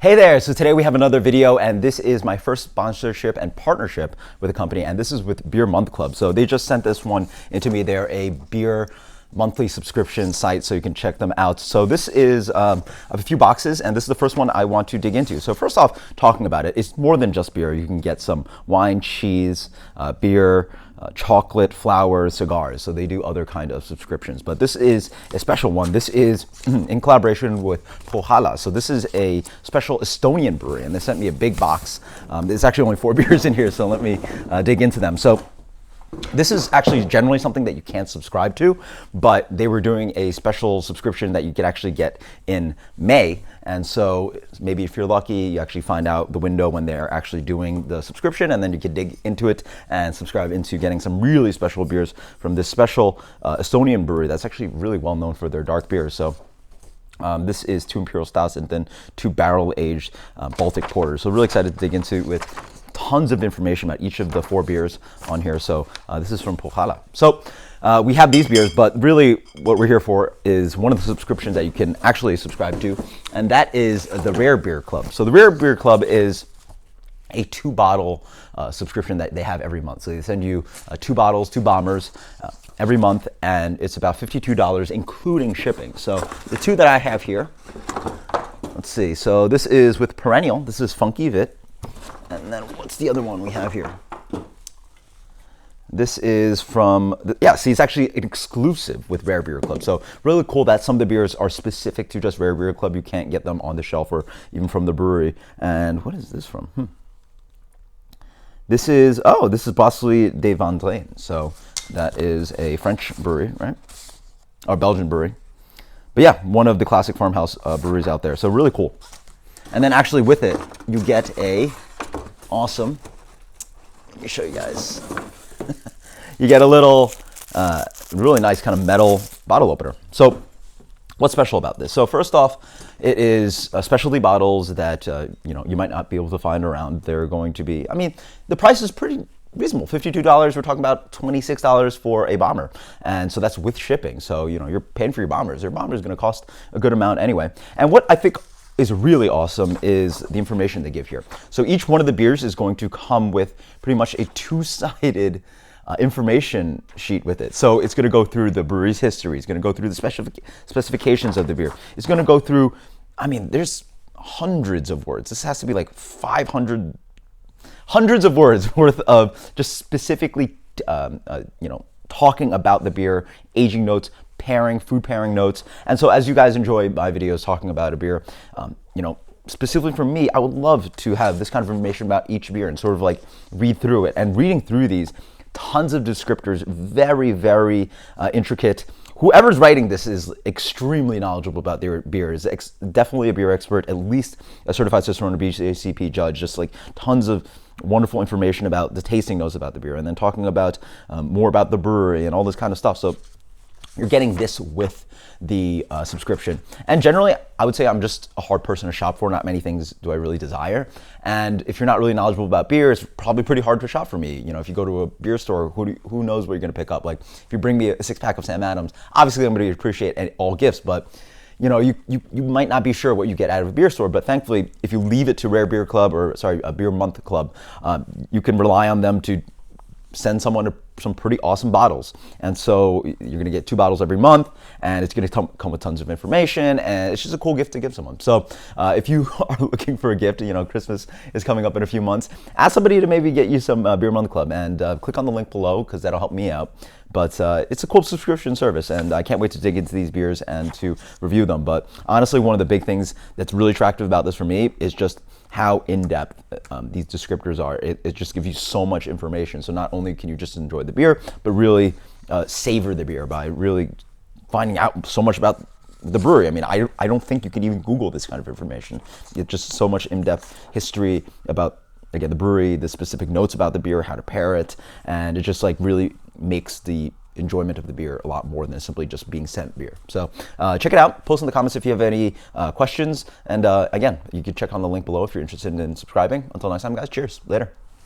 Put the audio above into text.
Hey there, so today we have another video, and this is my first sponsorship and partnership with a company, and this is with Beer Month Club. So they just sent this one into me. They're a beer monthly subscription site, so you can check them out. So this is a few boxes, and this is the first one I want to dig into. So first off, talking about it, it's more than just beer. You can get some wine, cheese, beer, chocolate, flowers, cigars. So they do other kind of subscriptions, but this is a special one. This is in collaboration with Pohjola. So this is a special Estonian brewery, and they sent me a big box. There's actually only 4 beers in here, so let me dig into them. So this is actually generally something that you can't subscribe to, but they were doing a special subscription that you could actually get in May. And so maybe if you're lucky, you actually find out the window when they're actually doing the subscription, and then you can dig into it and subscribe into getting some really special beers from this special Estonian brewery that's actually really well known for their dark beers. So this is 2 Imperial Stouts and then 2 barrel-aged Baltic Porters. So really excited to dig into it with tons of information about each of the 4 beers on here. So this is from Pohjola. So we have these beers, but really what we're here for is one of the subscriptions that you can actually subscribe to, and that is the Rare Beer Club. So the Rare Beer Club is a 2-bottle subscription that they have every month. So they send you 2 bottles, 2 bombers every month, and it's about $52, including shipping. So the 2 that I have here, let's see. So this is with Perennial. This is Funky Vit. And then what's the other one we have here? This is from, see, it's actually an exclusive with Rare Beer Club. So really cool that some of the beers are specific to just Rare Beer Club. You can't get them on the shelf or even from the brewery. And what is this from? This is Brasserie des Vendrines. So that is a French brewery, right? Or Belgian brewery. But yeah, one of the classic farmhouse breweries out there. So really cool. And then actually with it, you get a awesome, let me show you guys. You get a little, really nice kind of metal bottle opener. So what's special about this? So first off, it is specialty bottles that you might not be able to find around. They're going to be, I mean, the price is pretty reasonable. $52. We're talking about $26 for a bomber, and so that's with shipping. So you're paying for your bombers. Your bomber is going to cost a good amount anyway. And what I think is really awesome is the information they give here. So each one of the beers is going to come with pretty much a 2-sided information sheet with it. So it's going to go through the brewery's history. It's going to go through the specifications of the beer. It's going to go through, I mean, there's hundreds of words. This has to be like 500, hundreds of words worth of just specifically, talking about the beer, aging notes, food pairing notes. And so as you guys enjoy my videos talking about a beer, specifically for me, I would love to have this kind of information about each beer and sort of like read through it. And reading through these, tons of descriptors, very, very intricate. Whoever's writing this is extremely knowledgeable about their beer, is definitely a beer expert, at least a certified Cicerone or BJCP judge, just like tons of wonderful information about the tasting notes about the beer, and then talking about more about the brewery and all this kind of stuff. So you're getting this with the subscription. And generally, I would say I'm just a hard person to shop for. Not many things do I really desire. And if you're not really knowledgeable about beer, it's probably pretty hard to shop for me. If you go to a beer store, who knows what you're going to pick up? Like, if you bring me a 6-pack of Sam Adams, obviously I'm going to appreciate all gifts, but you might not be sure what you get out of a beer store. But thankfully, if you leave it to Rare Beer Club, a Beer Month Club, you can rely on them to send someone some pretty awesome bottles. And so you're going to get 2 bottles every month, and it's going to come with tons of information, and it's just a cool gift to give someone. So if you are looking for a gift, Christmas is coming up in a few months, ask somebody to maybe get you some Beer Month Club, and click on the link below because that'll help me out. But it's a cool subscription service, and I can't wait to dig into these beers and to review them. But honestly, one of the big things that's really attractive about this for me is just how in-depth these descriptors are. It just gives you so much information. So not only can you just enjoy the beer, but really savor the beer by really finding out so much about the brewery. I mean, I don't think you can even Google this kind of information. It's just so much in-depth history about, again, the brewery, the specific notes about the beer, how to pair it, and it just like really makes the enjoyment of the beer a lot more than simply just being sent beer. So check it out. Post in the comments if you have any questions. And again, you can check on the link below if you're interested in subscribing. Until next time, guys, cheers. Later.